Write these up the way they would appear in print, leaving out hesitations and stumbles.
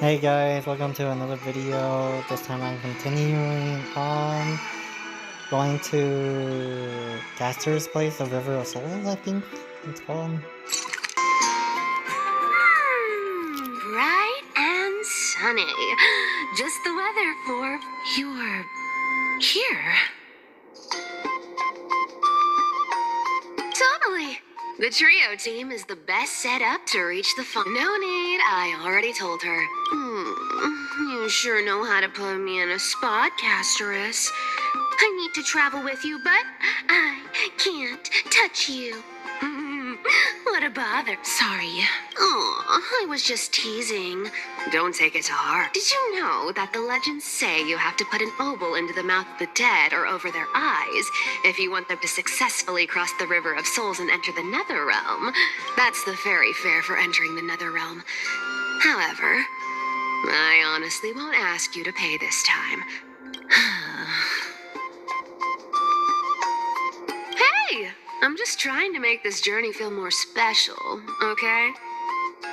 Hey guys, welcome to another video. This time I'm continuing on going to Gaster's place, the River of Souls, I think it's called. Bright and sunny. Just the weather for you're here. Totally. The trio team is the best set up to reach the fun. No need, I already told her. You sure know how to put me in a spot, Casterus. I need to travel with you, but I can't touch you. What a bother. Sorry. Oh, I was just teasing. Don't take it to heart. Did you know that the legends say you have to put an obol into the mouth of the dead or over their eyes if you want them to successfully cross the River of Souls and enter the Nether Realm? That's the fairy fare for entering the Nether Realm. However, I honestly won't ask you to pay this time. Hey! I'm just trying to make this journey feel more special, okay?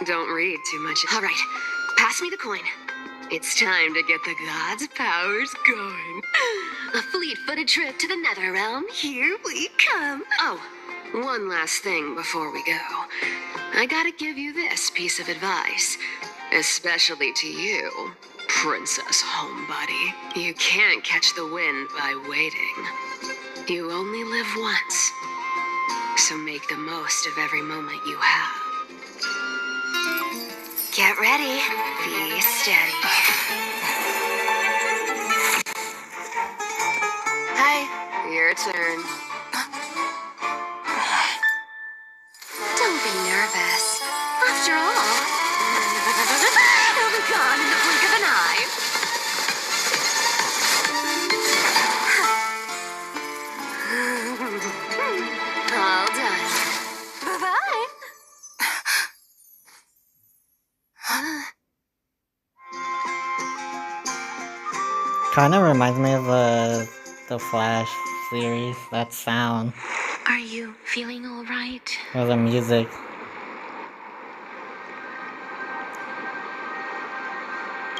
Don't read too much. All right, pass me the coin. It's time to get the gods' powers going. A fleet-footed trip to the Nether Realm. Here we come. Oh, one last thing before we go. I gotta give you this piece of advice, especially to you, Princess Homebody. You can't catch the wind by waiting. You only live once, so make the most of every moment you have. Get ready. Be steady. Hi, your turn. Don't be nervous. After all, he'll be gone in the blink of an eye. All done. Bye-bye. Kinda reminds me of the Flash series, that sound, Are you feeling all right? or the music.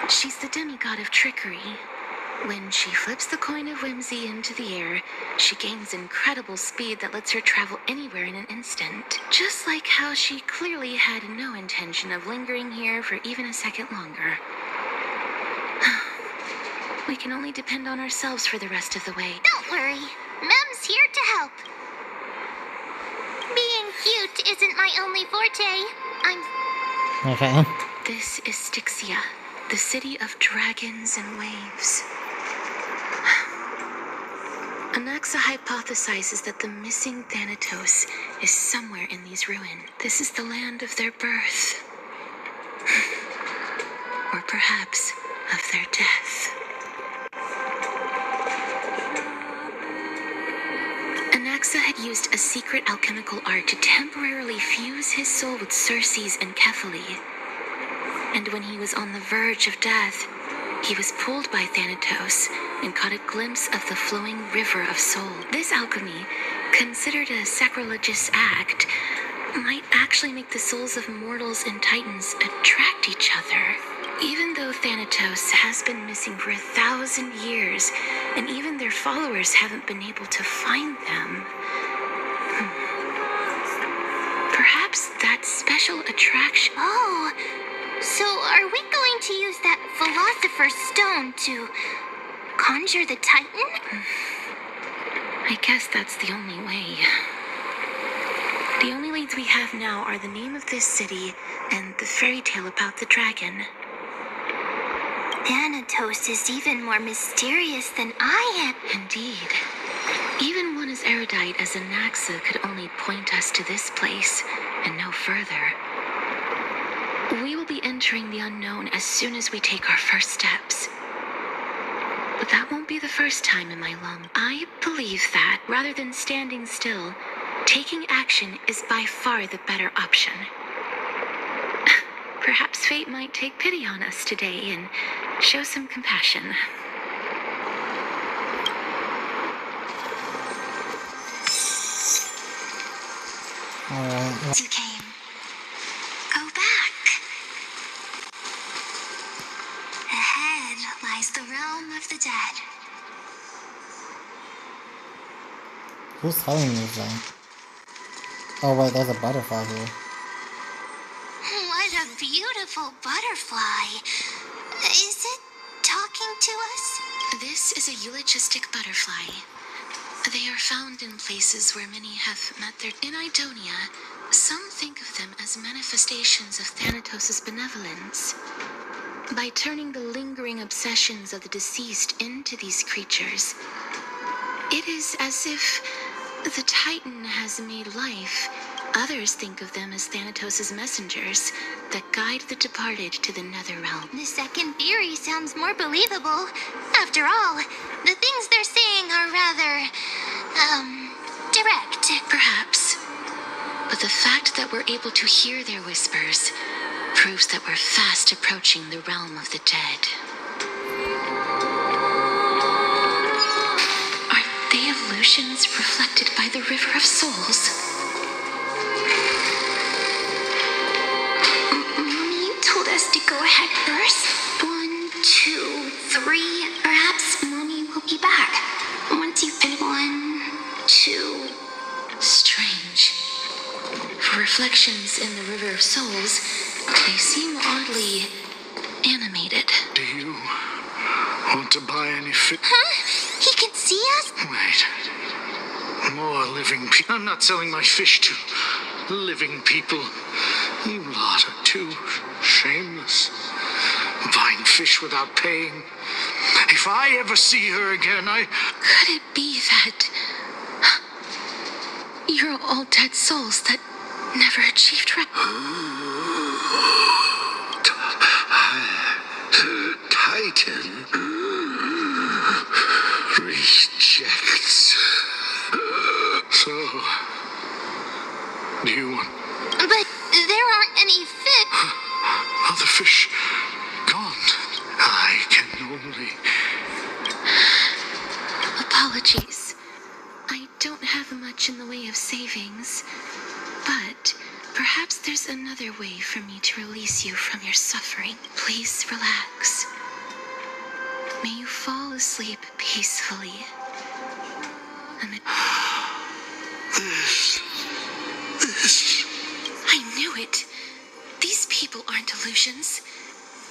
She's the demigod of trickery. When she flips the coin of whimsy into the air, she gains incredible speed that lets her travel anywhere in an instant. Just like how she clearly had no intention of lingering here for even a second longer. We can only depend on ourselves for the rest of the way. Don't worry. Mem's here to help. Being cute isn't my only forte. Okay. This is Styxia, the city of dragons and waves. Anaxa hypothesizes that the missing Thanatos is somewhere in these ruins. This is the land of their birth. Or perhaps of their death. Anaxa had used a secret alchemical art to temporarily fuse his soul with Circe's and Kephaly. And when he was on the verge of death, he was pulled by Thanatos and caught a glimpse of the flowing river of soul. This alchemy, considered a sacrilegious act, might actually make the souls of mortals and titans attract each other. Even though Thanatos has been missing for 1,000 years, and even their followers haven't been able to find them, perhaps that special attraction... Oh, so are we going to use that Philosopher's Stone to conjure the Titan? I guess that's the only way. The only leads we have now are the name of this city and the fairy tale about the dragon. Thanatos is even more mysterious than I am. Indeed. Even one as erudite as Anaxa could only point us to this place and no further. We will be entering the unknown as soon as we take our first steps. But that won't be the first time in my lum. I believe that, rather than standing still, taking action is by far the better option. Perhaps fate might take pity on us today and show some compassion. Alright. You came. Go back. lies the realm of the dead. Who's telling me that? Oh wait, there's a butterfly here. What a beautiful butterfly. Is it talking to us? This is a eulogistic butterfly. They are found in places where many have met their... In Idonia, some think of them as manifestations of Thanatos' benevolence. By turning the lingering obsessions of the deceased into these creatures, it is as if the Titan has made life. Others think of them as Thanatos' messengers that guide the departed to the nether realm. The second theory sounds more believable. After all, the things they're saying are rather, direct. Perhaps. But the fact that we're able to hear their whispers proves that we're fast approaching the realm of the dead. Are they illusions reflected by the River of Souls? Mommy told us to go ahead first. 1, 2, 3. Perhaps Mommy will be back. Once you finish 1, 2. Strange. For reflections in the River of Souls, they seem oddly animated. Do you want to buy any fish? Huh? He can see us? Wait. More living people. I'm not selling my fish to living people. You lot are too shameless. Buying fish without paying. If I ever see her again, Could it be that you're all dead souls that never achieved Titan rejects. So, do you want But there aren't any fish. other fish gone? I can only... Apologies. I don't have much in the way of savings, but perhaps there's another way for me to release you from your suffering. Please relax. May you fall asleep peacefully. This... I knew it. These people aren't illusions.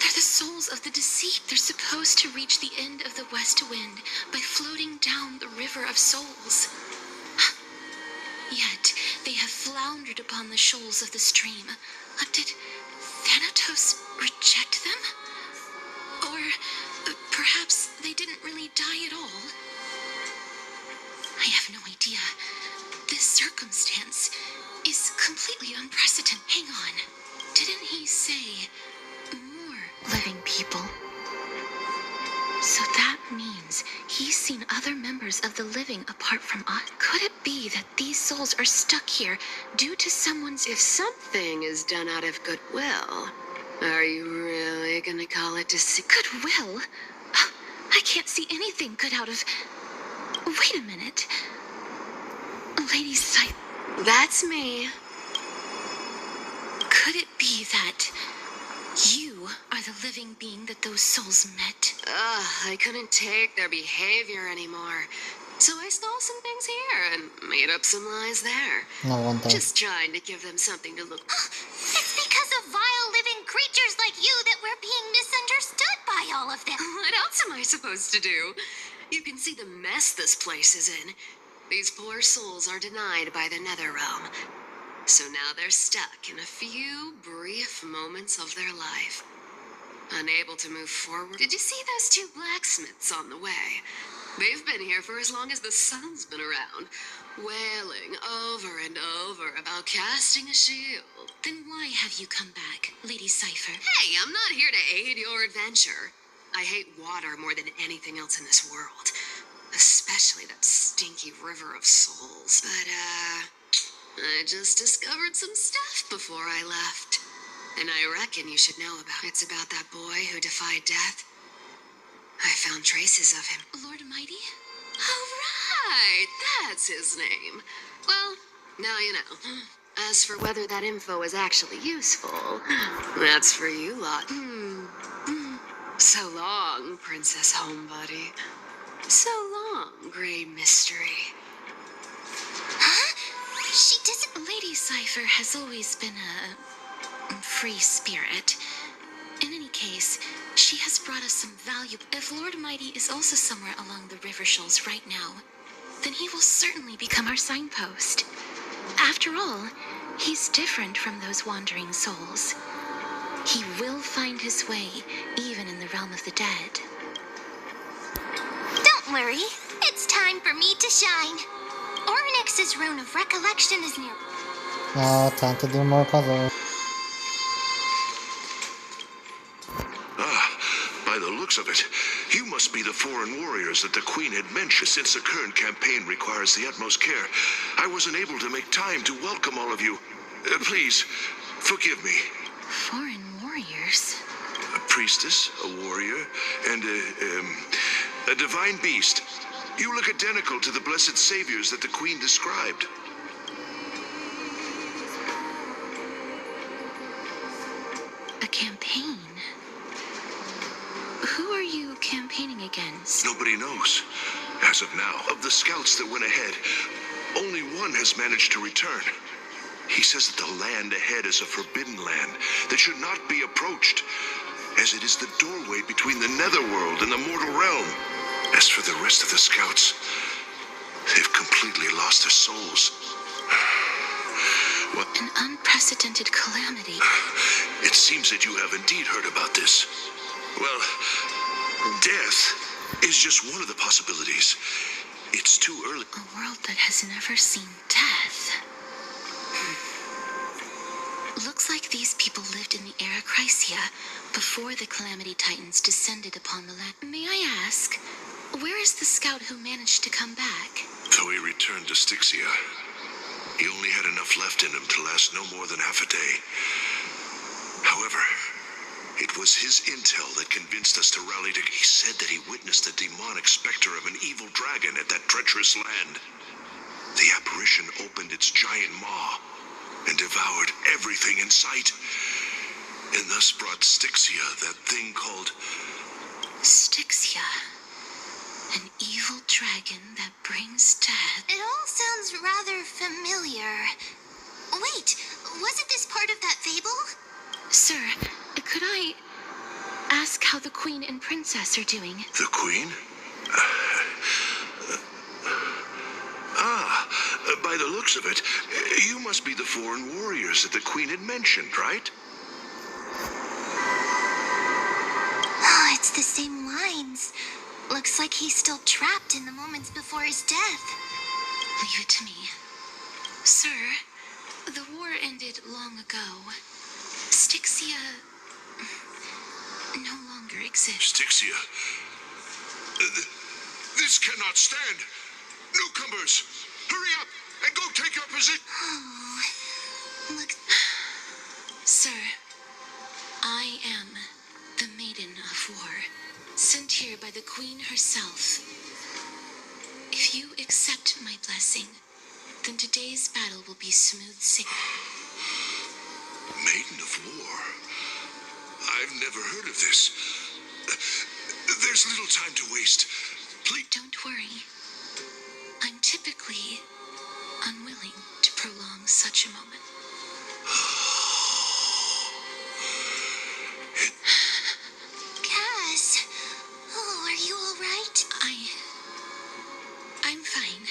They're the souls of the deceased. They're supposed to reach the end of the west wind by floating down the River of Souls. Yet, they have floundered upon the shoals of the stream. Did Thanatos reject them? Or perhaps they didn't really die at all? I have no idea. This circumstance is completely unprecedented. Hang on. Didn't he say more living people? So that means he's seen other members of the living apart from us. Could it be that these souls are stuck here due to someone's... If something is done out of goodwill, are you really gonna call it goodwill? I can't see anything good out of... Wait a minute. Lady Sight... That's me. Could it be that you are the living being that those souls met? I couldn't take their behavior anymore. So I stole some things here and made up some lies there. No wonder. Just trying to give them something to look... It's because of vile living creatures like you that we're being misunderstood by all of them. What else am I supposed to do? You can see the mess this place is in. These poor souls are denied by the nether realm. So now they're stuck in a few brief moments of their life. Unable to move forward. Did you see those 2 blacksmiths on the way? They've been here for as long as the sun's been around, wailing over and over about casting a shield. Then why have you come back, Lady Cypher? Hey, I'm not here to aid your adventure. I hate water more than anything else in this world. Especially that stinky River of Souls. But, I just discovered some stuff before I left. And I reckon you should know about it. It's about that boy who defied death. I found traces of him. Lord Mighty? Oh, right. That's his name. Well, now you know. As for whether that info is actually useful, that's for you lot. So long, Princess Homebody. So long, Grey Mystery. Huh? She doesn't. Lady Cypher has always been a free spirit. In any case, she has brought us some value. If Lord Mighty is also somewhere along the river shoals right now, then he will certainly become our signpost. After all, he's different from those wandering souls. He will find his way, even in the realm of the dead. Don't worry. It's time for me to shine. Ornix's rune of recollection is near. Now, time to do more puzzles. By the looks of it, you must be the foreign warriors that the Queen had mentioned. Since the current campaign requires the utmost care, I wasn't able to make time to welcome all of you. Please, forgive me. Foreign warriors? A priestess, a warrior, and a divine beast. You look identical to the blessed saviors that the Queen described. A campaign? Who are you campaigning against? Nobody knows. As of now, of the scouts that went ahead, only one has managed to return. He says that the land ahead is a forbidden land that should not be approached, as it is the doorway between the netherworld and the mortal realm. As for the rest of the scouts, they've completely lost their souls. What? An unprecedented calamity. It seems that you have indeed heard about this. Well, death is just one of the possibilities. It's too early. A world that has never seen death. Looks like these people lived in the era Chrysia before the Calamity Titans descended upon the land. May I ask, where is the scout who managed to come back? Though he returned to Styxia, he only had enough left in him to last no more than half a day. However, it was his intel that convinced us to rally to... He said that he witnessed the demonic specter of an evil dragon at that treacherous land. The apparition opened its giant maw and devoured everything in sight, and thus brought Styxia that thing called... Styxia. An evil dragon that brings death. It all sounds rather familiar. Wait, wasn't this part of that fable? Sir, could I ask how the Queen and Princess are doing? The Queen? By the looks of it, you must be the foreign warriors that the Queen had mentioned, right? Oh, it's the same lines. Looks like he's still trapped in the moments before his death. Leave it to me. Sir, the war ended long ago. Styxia no longer exists. Styxia? This cannot stand! Newcomers, hurry up and go take your position! Oh, look. Sir, I am the Maiden of War, sent here by the Queen herself. If you accept my blessing, then today's battle will be smooth sailing. Maiden of War? I've never heard of this. There's little time to waste. Please. Don't worry. I'm typically unwilling to prolong such a moment. Cass! Oh, are you all right? I'm fine.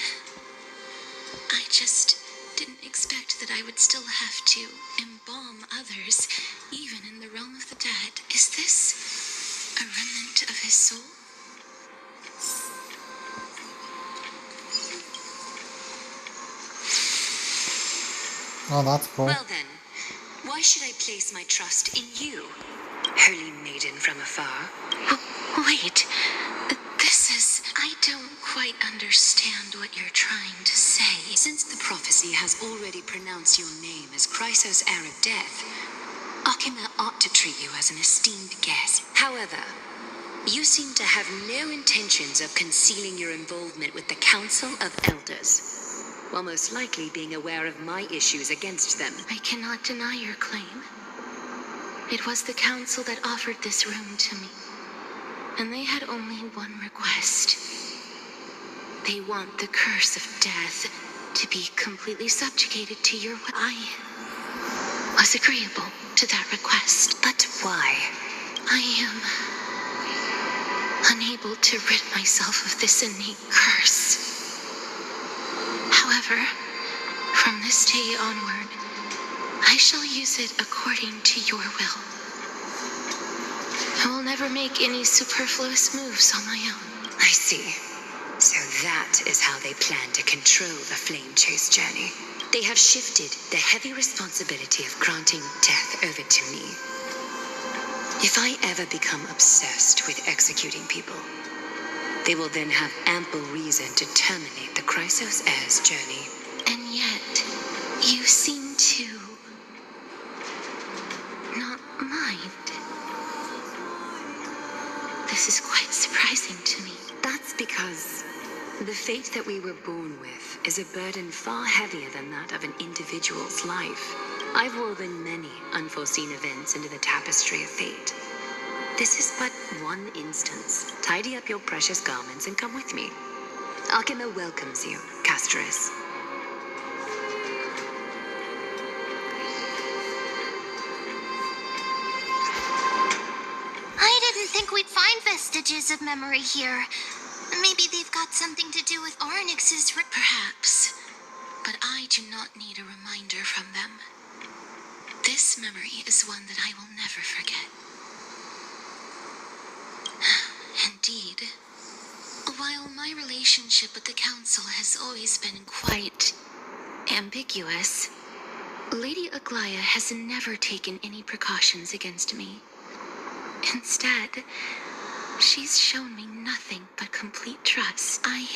I just didn't expect that I would still have to embalm others, even in the realm of the dead. Is this a remnant of his soul? Oh, that's cool. Well then, why should I place my trust in you, holy maiden from afar? Wait, this is... I don't quite understand what you're trying to say. Since the prophecy has already pronounced your name as Chrysos, heir of death, Akima ought to treat you as an esteemed guest. However, you seem to have no intentions of concealing your involvement with the Council of Elders, while most likely being aware of my issues against them. I cannot deny your claim. It was the council that offered this room to me. and they had only one request. They want the curse of death to be completely subjugated to your will. I was agreeable to that request. But why? I am unable to rid myself of this innate curse. However, from this day onward, I shall use it according to your will. I will never make any superfluous moves on my own. I see. So that is how they plan to control the Flame Chase journey. They have shifted the heavy responsibility of granting death over to me. If I ever become obsessed with executing people, they will then have ample reason to terminate the Chrysos Heir's journey. And yet, you seem to not mind. This is quite surprising to me. That's because the fate that we were born with is a burden far heavier than that of an individual's life. I've woven many unforeseen events into the tapestry of fate. This is but one instance. Tidy up your precious garments and come with me. Akima welcomes you, Castress. I didn't think we'd find vestiges of memory here. Maybe they've got something to do with Ornyx's Perhaps, but I do not need a reminder from them. This memory is one that I will never forget. Indeed, while my relationship with the Council has always been quite ambiguous, Lady Aglaya has never taken any precautions against me. Instead, she's shown me nothing but complete trust. I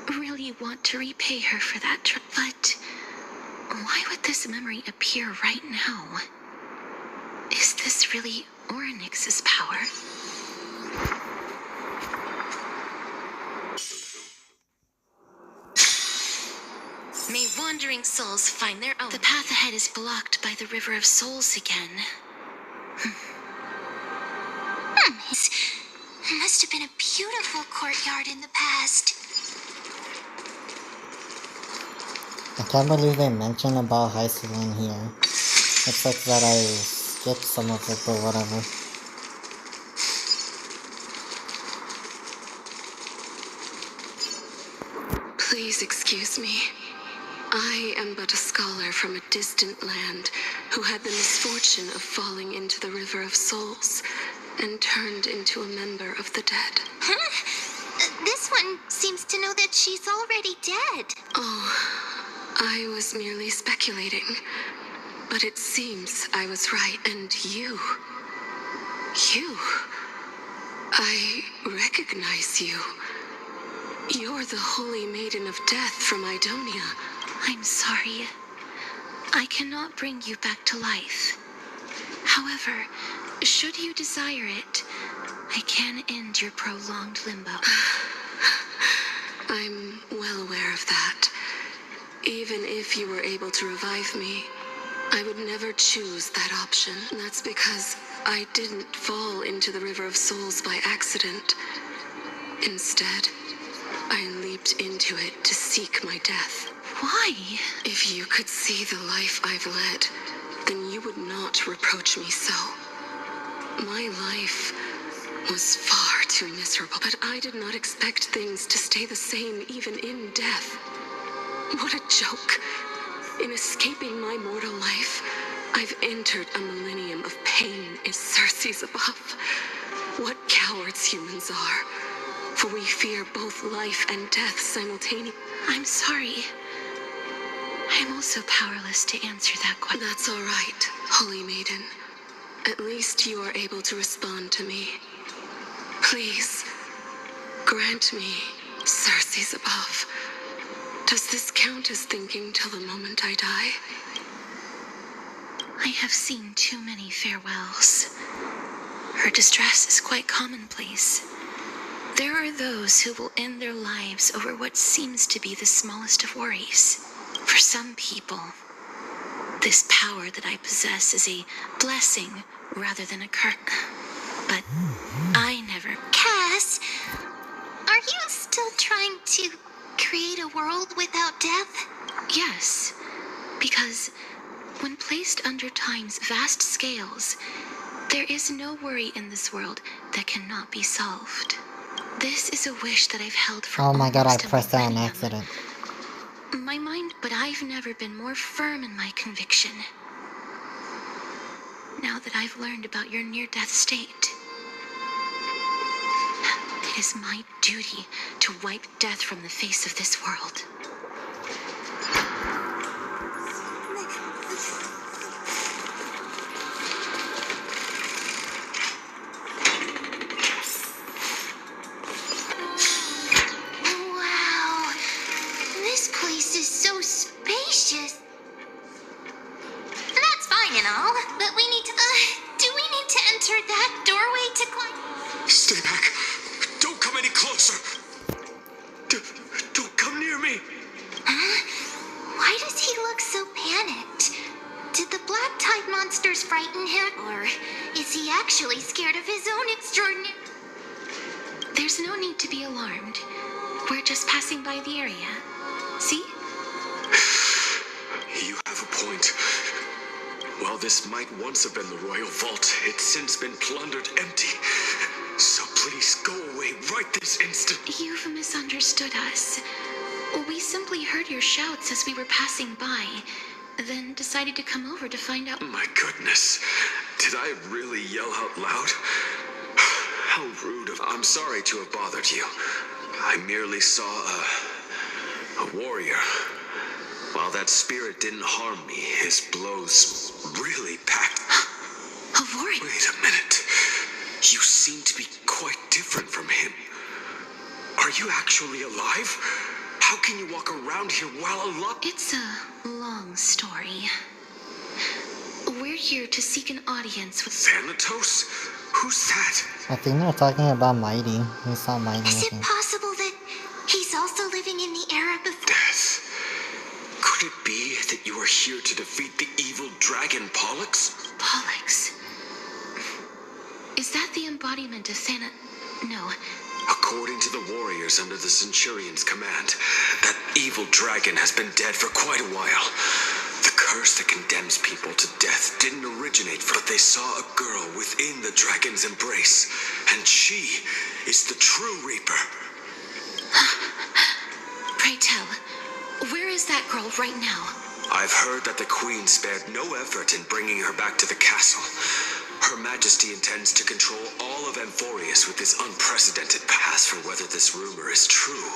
really want to repay her for that trust, but why would this memory appear right now? Is this really Ornyx's power? May wandering souls find their own. The path ahead is blocked by the River of Souls again. Must have been a beautiful courtyard in the past. I can't believe they mentioned about Hyceline here. It's like that I skipped some of it, but whatever. Please excuse me. I am but a scholar from a distant land who had the misfortune of falling into the River of Souls and turned into a member of the dead. This one seems to know that she's already dead. Oh, I was merely speculating. But it seems I was right. And you, I recognize you. You're the Holy Maiden of Death from Idonia. I'm sorry. I cannot bring you back to life. However, should you desire it, I can end your prolonged limbo. I'm well aware of that. Even if you were able to revive me, I would never choose that option. That's because I didn't fall into the River of Souls by accident. Instead, I leaped into it to seek my death. Why? If you could see the life I've led, then you would not reproach me so. My life was far too miserable, but I did not expect things to stay the same even in death. What a joke. In escaping my mortal life, I've entered a millennium of pain in Circe's above. What cowards humans are, for we fear both life and death simultaneously. I'm sorry. I'm also powerless to answer that question. That's all right, Holy Maiden. At least you are able to respond to me. Please, grant me Circe's above. Does this count as thinking till the moment I die? I have seen too many farewells. Her distress is quite commonplace. There are those who will end their lives over what seems to be the smallest of worries. For some people, this power that I possess is a blessing rather than a curse. But I never world without death? Yes, because when placed under time's vast scales, there is no worry in this world that cannot be solved. This is a wish that I've held for Oh my god, I almost a pressed that on millennium. accident. My mind, but I've never been more firm in my conviction. Now that I've learned about your near-death state, it is my duty to wipe death from the face of this world. Wow, this place is so spacious. That's fine and all, but we need to, do we need to enter that doorway to climb? Stay back. Don't come any closer. Don't come near me. Why does he look so panicked? Did the black tide monsters frighten him, or is he actually scared of his own extraordinary... There's no need to be alarmed. We're just passing by the area. See? You have a point. While this might once have been the royal vault, it's since been plundered empty. So please go away right this instant. You've misunderstood us. We simply heard your shouts as we were passing by, then decided to come over to find out. My goodness. Did I really yell out loud? How rude of... I'm sorry to have bothered you. I merely saw a warrior. While that spirit didn't harm me, his blows really packed. A warrior? Wait a minute. You seem to be quite different from him. Are you actually alive? How can you walk around here while alive? It's a long story. We're here to seek an audience with... Thanatos? Who's that? I think they're talking about Mighty. It's not Mighty. Is it possible that he's also living in the era before... Death. Could it be that you are here to defeat the evil dragon Pollux? Pollux? Is that the embodiment of Thana... No. According to the warriors under the Centurion's command, that evil dragon has been dead for quite a while. The curse that condemns people to death didn't originate from... But they saw a girl within the dragon's embrace, and she is the true Reaper. Pray tell, where is that girl right now? I've heard that the Queen spared no effort in bringing her back to the castle. Her Majesty intends to control all of Amphorius with this unprecedented pass. For whether this rumor is true,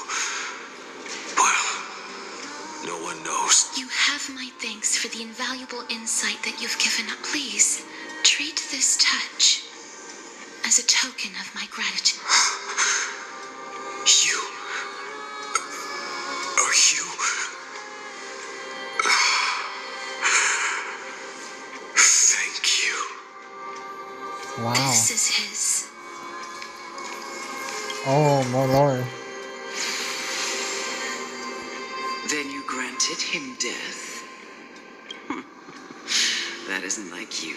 well, no one knows. You have my thanks for the invaluable insight that you've given up. Please, treat this touch as a token of my gratitude. You... Are you... Thank you. Wow. This is his. Oh, more lore. Then you granted him death? That isn't like you.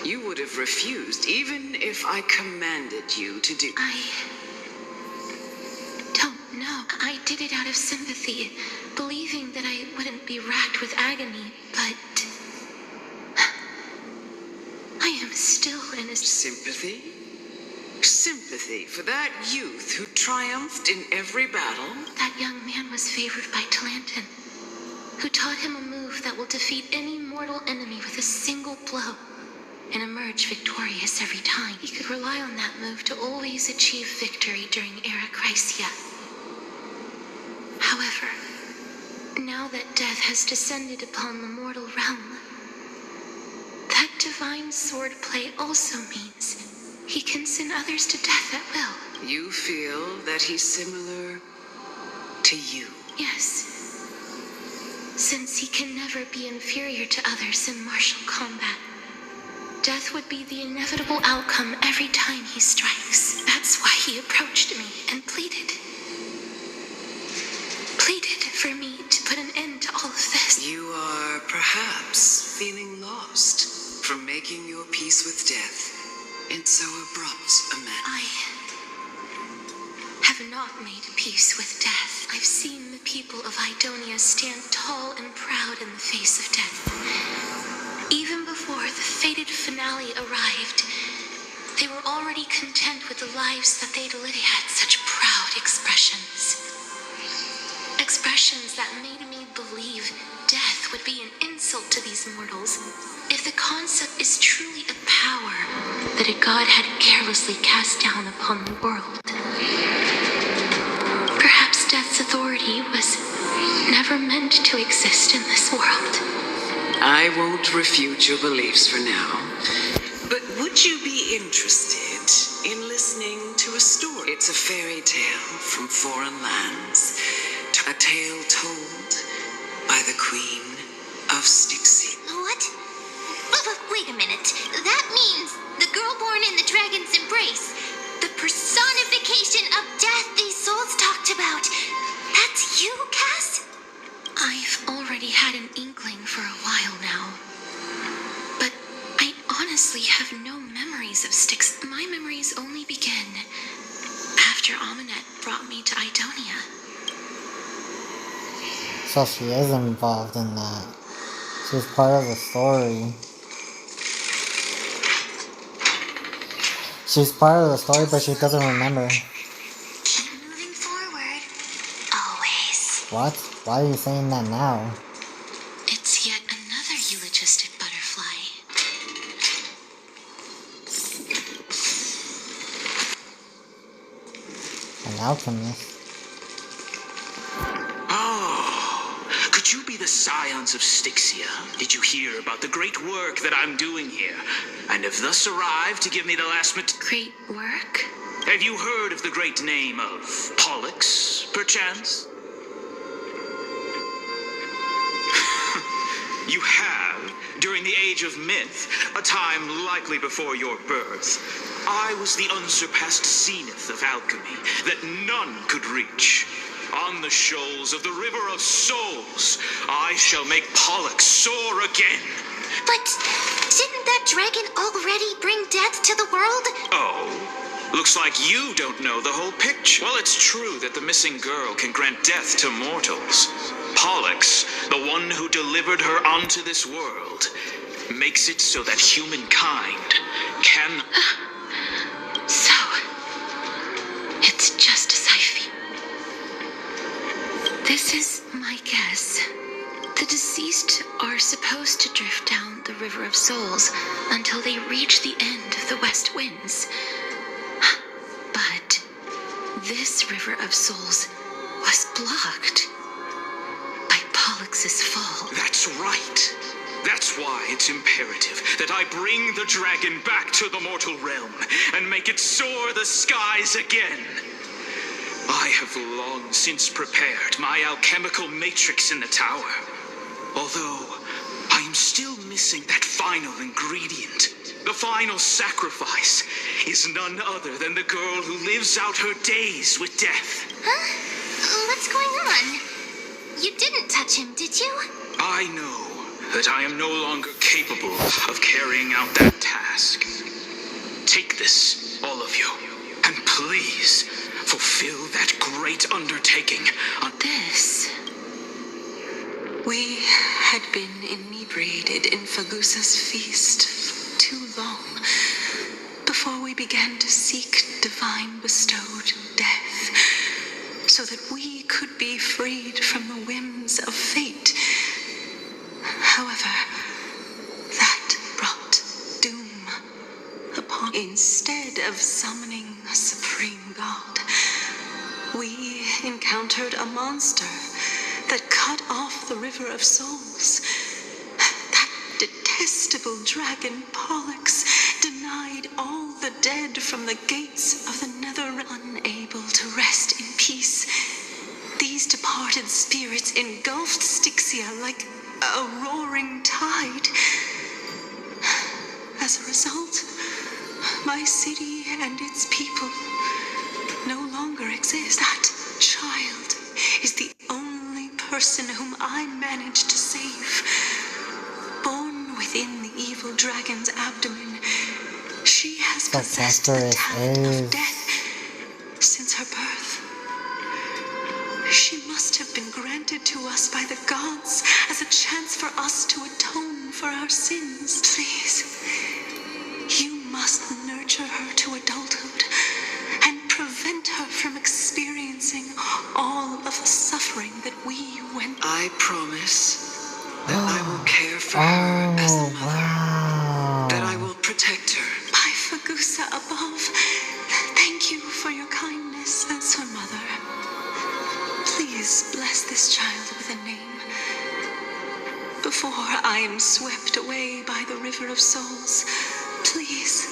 You would have refused, even if I commanded you to do... I don't know. I did it out of sympathy, believing that I wouldn't be racked with agony, but... I am still in a... Sympathy? Sympathy for that youth who triumphed in every battle? That young man was favored by Talantin, who taught him a move that will defeat any mortal enemy with a single blow and emerge victorious every time. He could rely on that move to always achieve victory during Era Chrysia. However, now that death has descended upon the mortal realm, that divine swordplay also means he can send others to death at will. You feel that he's similar to you? Yes. Since he can never be inferior to others in martial combat, death would be the inevitable outcome every time he strikes. That's why he approached me and pleaded for me to put an end to all of this. You are perhaps feeling lost from making your peace with death in so abrupt a manner. I have not made peace with death. I've seen the people of Idonia stand tall and proud in the face of death. Even before the fated finale arrived, they were already content with the lives that they'd lived. They had such proud expressions. Expressions that made me believe death would be an insult to these mortals. If the concept is truly a power that a god had carelessly cast down upon the world, perhaps death's authority was never meant to exist in this world. I won't refute your beliefs for now. But would you be interested in listening to a story? It's a fairy tale from foreign lands. A tale told by the Queen of Styxia. What? Wait a minute. That means the girl born in the dragon's embrace, the personification of death these souls talked about. That's you, Cass? I've already had an inkling for a while now. But I honestly have no memories of Styx. My memories only begin after Amunet brought me to Idonia. So she is involved in that. She's part of the story. She's part of the story, but she doesn't remember. Keep moving forward. Always. What? Why are you saying that now? It's yet another eulogistic butterfly. An alchemist. Could you be the scions of Styxia? Did you hear about the great work that I'm doing here? And have thus arrived to give me the last Great work? Have you heard of the great name of Pollux, perchance? You have, during the age of myth, a time likely before your birth. I was the unsurpassed zenith of alchemy that none could reach. On the shoals of the River of Souls, I shall make Pollux soar again. But didn't that dragon already bring death to the world? Oh, looks like you don't know the whole picture. Well, it's true that the missing girl can grant death to mortals. Pollux, the one who delivered her onto this world, makes it so that humankind can... So, it's just as I feel. This is my guess. The deceased are supposed to drift down the River of Souls until they reach the end of the West Winds. But this River of Souls was blocked by Pollux's fall. That's right. That's why it's imperative that I bring the dragon back to the mortal realm and make it soar the skies again. I have long since prepared my alchemical matrix in the tower. Although, I am still missing that final ingredient. The final sacrifice is none other than the girl who lives out her days with death. Huh? What's going on? You didn't touch him, did you? I know that I am no longer capable of carrying out that task. Take this, all of you, and please fulfill that great undertaking on This. We had been inebriated in Fagusa's feast for too long before we began to seek divine bestowed death, so that we could be freed from the whims of fate. However, that brought doom upon. Instead of summoning a supreme god, we encountered a monster that cut off the River of Souls. That detestable dragon Pollux denied all the dead from the gates of the nether, unable to rest in peace. These departed spirits engulfed Styxia like a roaring tide. As a result, my city and its people no longer exist. That child is the only person whom I managed to save. Born within the evil dragon's abdomen, she has possessed the talent of death since her birth. must have been granted to us by the gods as a chance for us to atone for our sins. Please, you must nurture her to adulthood and prevent her from experiencing all of the suffering that we went through. I promise that I will care for her as a mother. Wow. That I will protect her. My Fagusa above, thank you for your kindness as her mother. Please bless this child with a name before I am swept away by the river of souls. Please,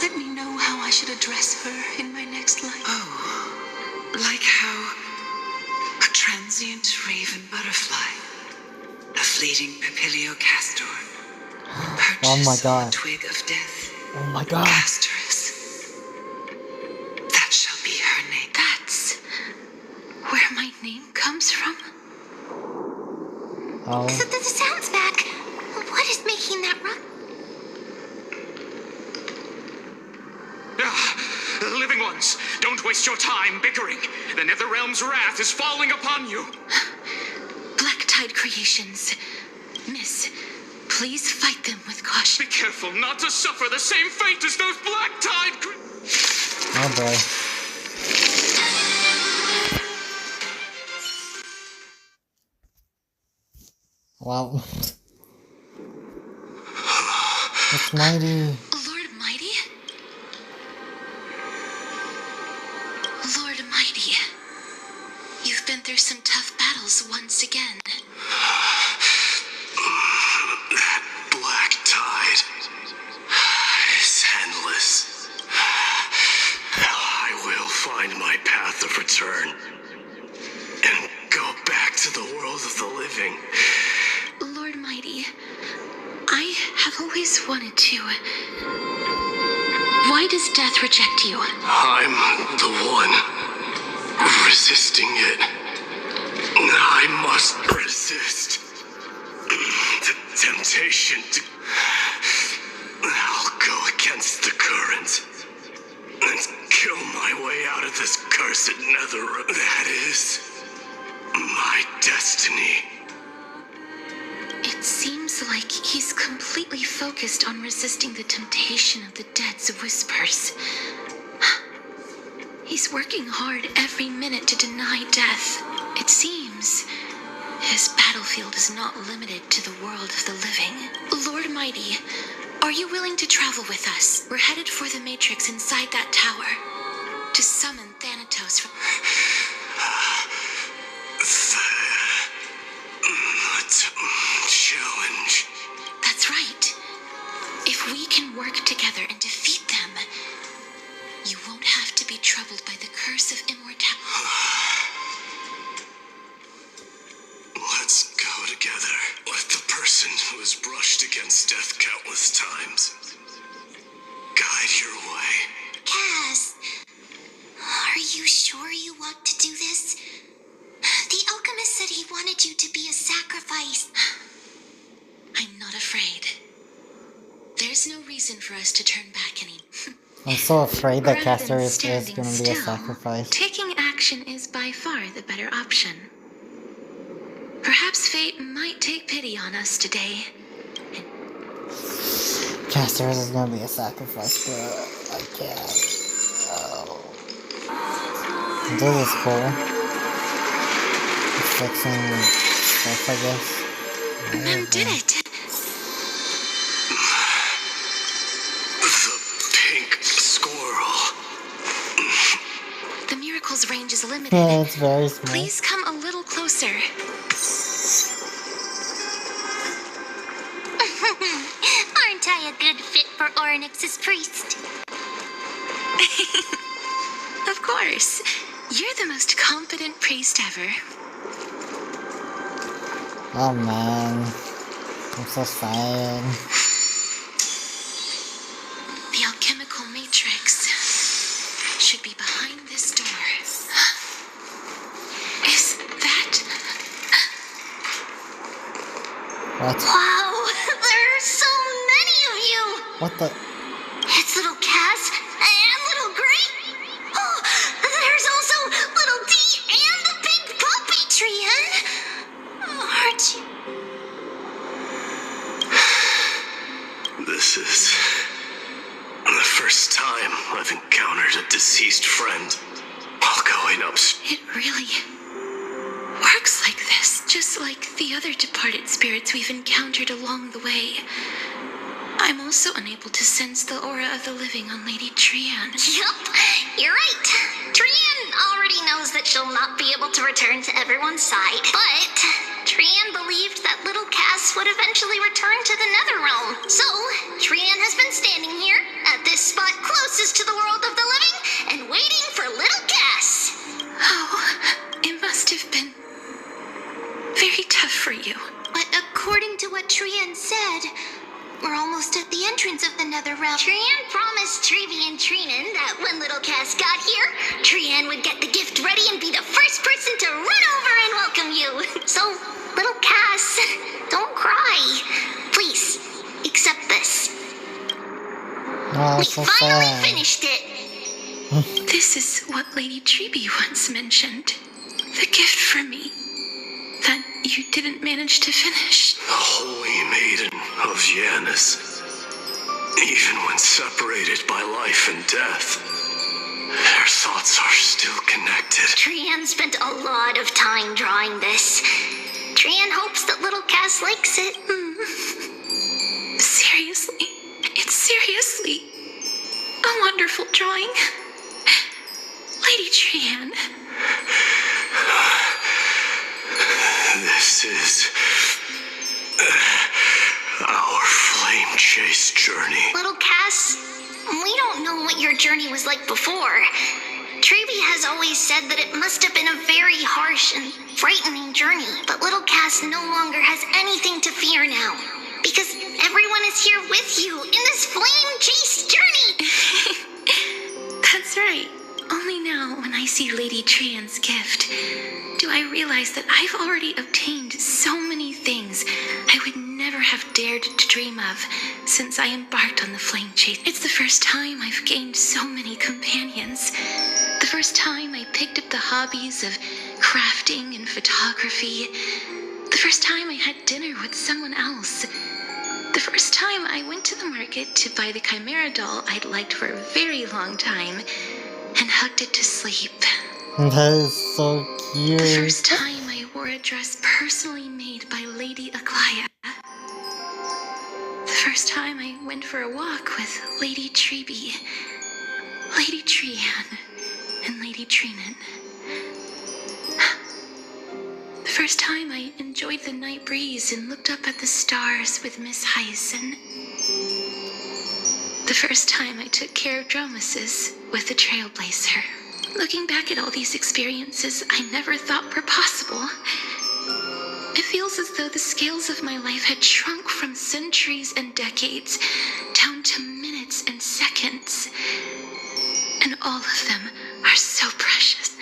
let me know how I should address her in my next life. Oh, like how a transient raven butterfly, a fleeting papilio castor, Oh my perches on god. a twig of death. Oh my god. Castorus. That shall be her name. That's where my name comes from? Oh. The sound's back. What is making that run? Living ones, don't waste your time bickering. The Netherrealm's wrath is falling upon you. Black Tide Creations. Miss, please fight them with caution. Be careful not to suffer the same fate as those Black Tide Oh boy. Wow. It's mighty. Lord Mighty? Lord Mighty, you've been through some tough battles once again. That black tide is endless. I will find my path of return and go back to the world of the living. Lord Mighty, I have always wanted to. Why does death reject you? I'm the one resisting it. I must resist the temptation to... I'll go against the current and kill my way out of this cursed nether. That is my destiny. It seems like he's completely focused on resisting the temptation of the dead's whispers. He's working hard every minute to deny death. It seems his battlefield is not limited to the world of the living. Lord Mighty, are you willing to travel with us? We're headed for the Matrix inside that tower to summon Thanatos from... Challenge. That's right. If we can work together and defeat them, you won't have to be troubled by the curse of immortality. Let's go together. Let the person who has brushed against death countless times guide your way. Cass, are you sure you want to do this? The alchemist said he wanted you to be a sacrifice. I'm not afraid. There's no reason for us to turn back any. I'm so afraid that Rather than Castor is standing gonna be a still, sacrifice. taking action is by far the better option. Perhaps fate might take pity on us today. Castor is gonna be a sacrifice, but I can't. Oh. This is cool. It's fixing stuff, I guess. Mem did it! The pink squirrel. The miracle's range is limited. Yeah, it's very small. Please come a little closer. Aren't I a good fit for Orynyx's priest? Of course. You're the most competent priest ever. Oh man. I'm so sad. The alchemical matrix should be behind this door. Is that... What? Wow, there are so many of you! What the? It's little Cass and little Gray. Oh, there's also little D and the big pup. deceased friend while going upstairs. It really works like this, just like the other departed spirits we've encountered along the way. I'm also unable to sense the aura of the living on Lady Trian. Yup, you're right. Trian already knows that she'll not be able to return to everyone's side, but Trian believed that little Cass would eventually return to the Netherrealm. So, Trian has been standing here at this spot closest to the world of the living and waiting for little Cass. Oh, it must have been very tough for you. But according to what Trian said, we're almost at the entrance of the Netherrealm. Trian promised Trevi and Trinan that when little Cass got here, Trian would get the gift ready and be the first person to run over and welcome you. So, little Cass, don't cry. Please, accept this. Oh, We so finally sad. finished it. This is what Lady Trebi once mentioned. The gift for me that you didn't manage to finish. The holy maiden of Yanis. Even when separated by life and death, their thoughts are still connected. Trian spent a lot of time drawing this. Trian hopes that little Cass likes it. Seriously, it's seriously a wonderful drawing. Lady Trian. This is our flame chase journey. Little Cass, we don't know what your journey was like before. Trevi has always said that it must have been a very harsh and frightening journey. But little Cass no longer has anything to fear now. Because everyone is here with you in this flame chase journey. That's right. Only now, when I see Lady Trian's gift, do I realize that I've already obtained so many things I would never have dared to dream of since I embarked on the flame chase. It's the first time I've gained so many companions. The first time I picked up the hobbies of crafting and photography. The first time I had dinner with someone else. The first time I went to the market to buy the Chimera doll I'd liked for a very long time and hugged it to sleep. That is so cute. The first time I wore a dress personally made by Lady Aglaya. The first time I went for a walk with Lady Trebi, Lady Trian, and Lady Trinan. The first time I enjoyed the night breeze and looked up at the stars with Miss Hyson. The first time I took care of Dromesis with the Trailblazer. Looking back at all these experiences I never thought were possible, it feels as though the scales of my life had shrunk from centuries and decades down to minutes and seconds. And all of them are so precious.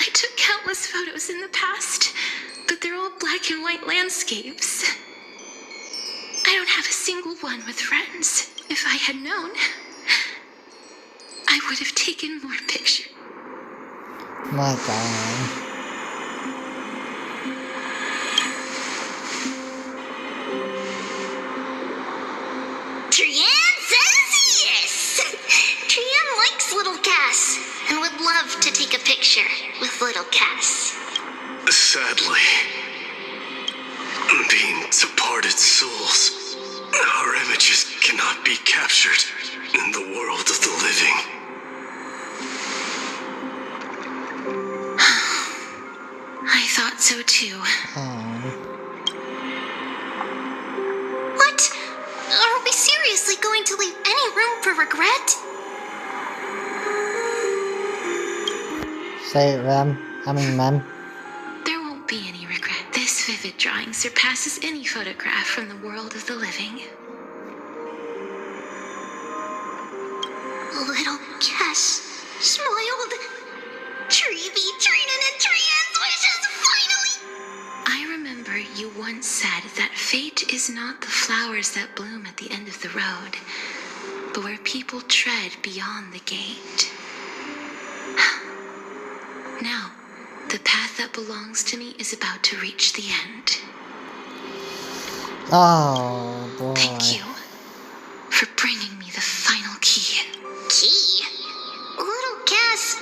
I took countless photos in the past, but they're all black and white landscapes. I don't have a single one with friends. If I had known, I would have taken more pictures. My God. Trian says yes! Trian likes little Cass and would love to take a picture with little Cass. Sadly, being departed souls, our images cannot be captured in the world of the living. I thought so too. Oh. What? Are we seriously going to leave any room for regret? Say it, Rem. Mem. There won't be any regret. This vivid drawing surpasses any photograph from the world of the living. Little Cass smiled. Trevi, Trinan, and Trian's wishes finally! I remember you once said that fate is not the flowers that bloom at the end of the road, but where people tread beyond the gate. Now, the path that belongs to me is about to reach the end. Oh, boy. Thank you for bringing me the final key. Key? Little Cass,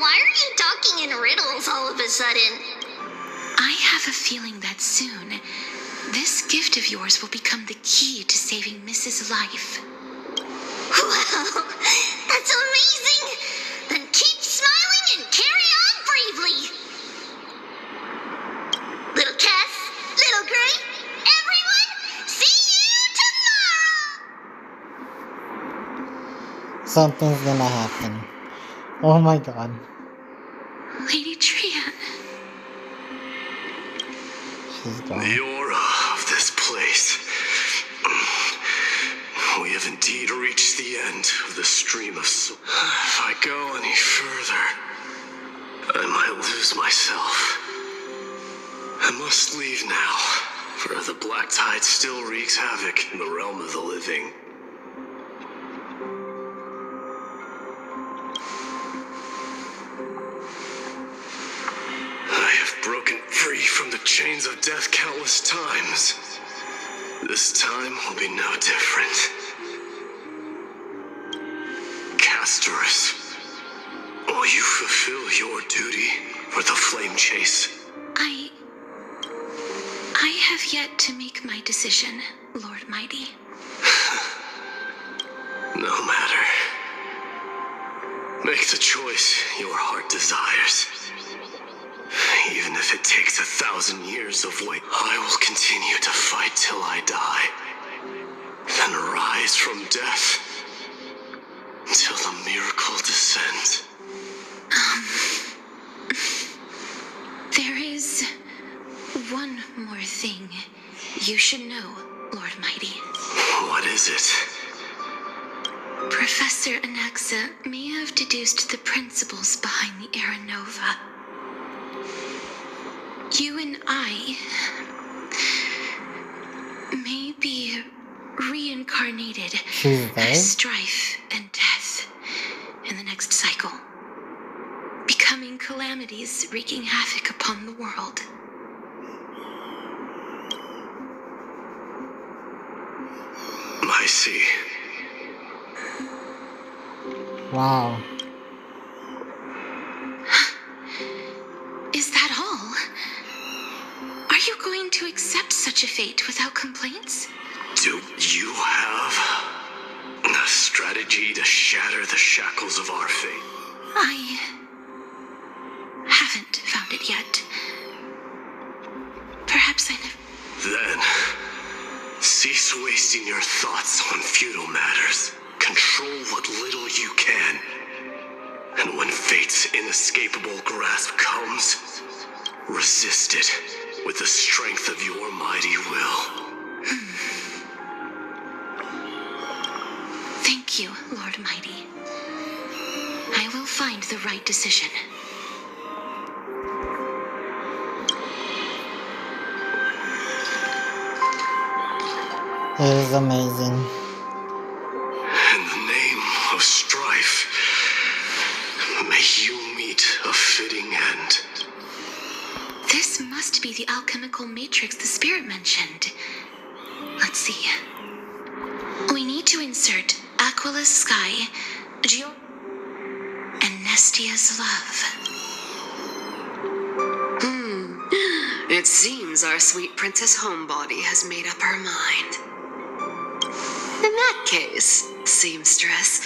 why are you talking in riddles all of a sudden? I have a feeling that soon, this gift of yours will become the key to saving Mrs. Life. Wow, that's amazing! Then keep smiling and carry on bravely! Little Cass, Little Gray, everyone, see you tomorrow! Something's gonna happen. Oh my god. Lady Trian. She's gone. The aura of this place. We have indeed reached the end of the stream of soul. If I go any further, I might lose myself. I must leave now, for the black tide still wreaks havoc in the realm of the living. I have broken free from the chains of death countless times. This time will be no different. Castorus, will you fulfill your duty for the flame chase? I have yet to make my decision, Lord Mighty. No matter. Make the choice your heart desires. Even if it takes 1,000 years of wait, I will continue to fight till I die. Then rise from death till the miracle descends. There is one more thing you should know, Lord Mighty. What is it? Professor Anaxa may have deduced the principles behind the Era Nova. You and I may be reincarnated as strife and death in the next cycle, becoming calamities wreaking havoc upon the world. I see. Wow. Is that all? Are you going to accept such a fate without complaints? Do you have a strategy to shatter the shackles of our fate? I haven't found it yet. Perhaps I never... Then, cease wasting your thoughts on futile matters. Control what little you can. And when fate's inescapable grasp comes, resist it with the strength of your mighty will. Thank you, Lord Mighty. I will find the right decision. It is amazing. In the name of strife, may you meet a fitting end. This must be the alchemical matrix the spirit mentioned. Let's see. We need to insert Aquila's sky, and Nestia's love. It seems our sweet Princess Homebody has made up her mind. In that case, seamstress,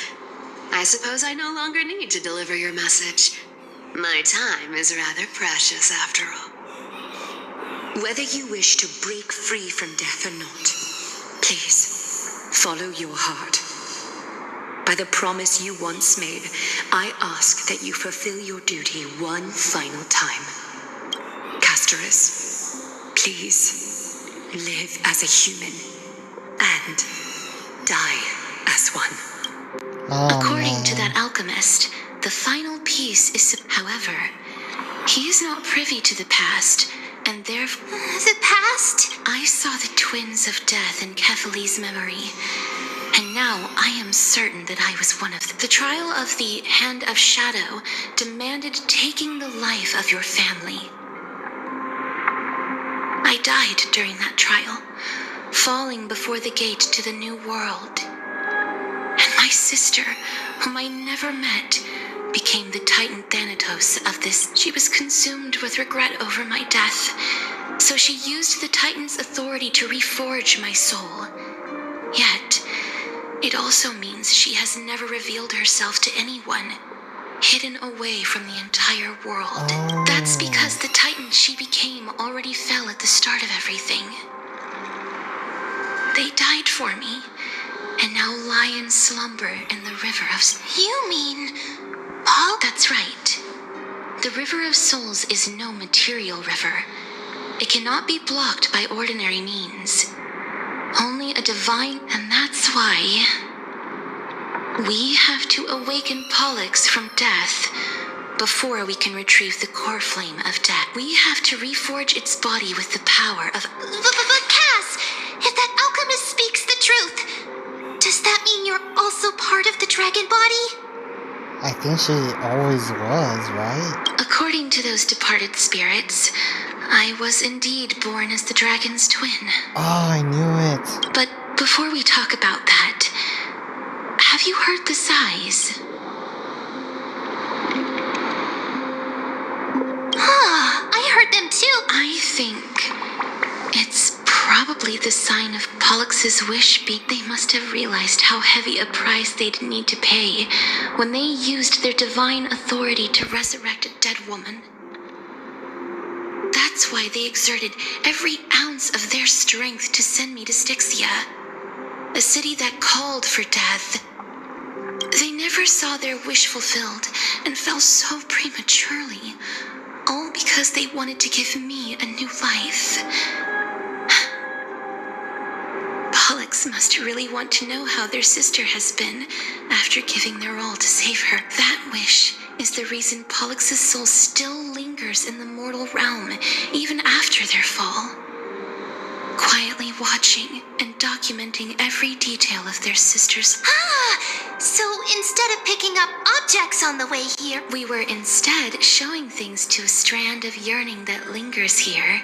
I suppose I no longer need to deliver your message. My time is rather precious, after all. Whether you wish to break free from death or not, please, follow your heart. By the promise you once made, I ask that you fulfill your duty one final time. Castorus, please, live as a human, and die as one. According to that alchemist, the final piece is... However, he is not privy to the past, and therefore... The past? I saw the twins of death in Kefali's memory, and now I am certain that I was one of them. The trial of the Hand of Shadow demanded taking the life of your family. I died during that trial, falling before the gate to the new world. And my sister, whom I never met, became the Titan Thanatos of this. She was consumed with regret over my death, so she used the Titan's authority to reforge my soul. Yet, it also means she has never revealed herself to anyone, hidden away from the entire world. That's because the Titan she became already fell at the start of everything. They died for me, and now lie in slumber in the River of... You mean... Paul? That's right. The River of Souls is no material river. It cannot be blocked by ordinary means. Only a divine... And that's why... we have to awaken Pollux from death before we can retrieve the core flame of death. We have to reforge its body with the power of... But Cass, if that alchemist speaks the truth, does that mean you're also part of the dragon body? I think she always was, right? According to those departed spirits, I was indeed born as the dragon's twin. Oh, I knew it. But before we talk about that, have you heard the sighs? I heard them too. I think it's probably the sign of Pollux's wish they must have realized how heavy a price they'd need to pay when they used their divine authority to resurrect a dead woman. That's why they exerted every ounce of their strength to send me to Styxia, a city that called for death. They never saw their wish fulfilled and fell so prematurely, all because they wanted to give me a new life. Pollux must really want to know how their sister has been after giving their all to save her. That wish is the reason Pollux's soul still lingers in the mortal realm even after their fall, quietly watching and documenting every detail of their sister's... So instead of picking up objects on the way here, we were instead showing things to a strand of yearning that lingers here.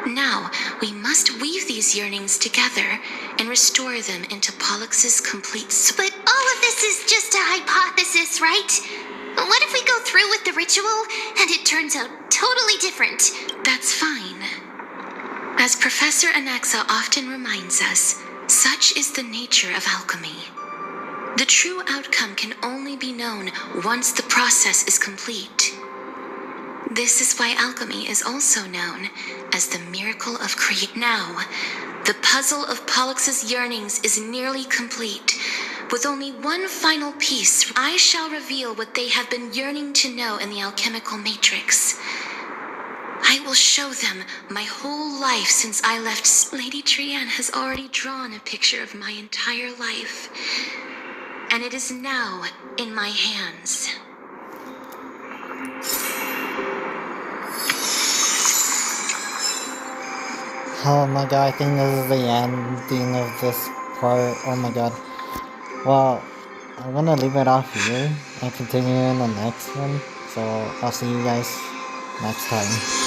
Now, we must weave these yearnings together and restore them into Pollux's complete soul. But all of this is just a hypothesis, right? What if we go through with the ritual and it turns out totally different? That's fine. As Professor Anaxa often reminds us, such is the nature of alchemy. The true outcome can only be known once the process is complete. This is why alchemy is also known as the miracle of creation. Now, the puzzle of Pollux's yearnings is nearly complete. With only one final piece, I shall reveal what they have been yearning to know in the alchemical matrix. I will show them my whole life since I left. Lady Trianne has already drawn a picture of my entire life, and it is now in my hands. Oh my god, I think this is the ending of this part. Oh my god. Well, I'm gonna leave it off here and continue in the next one. So I'll see you guys next time.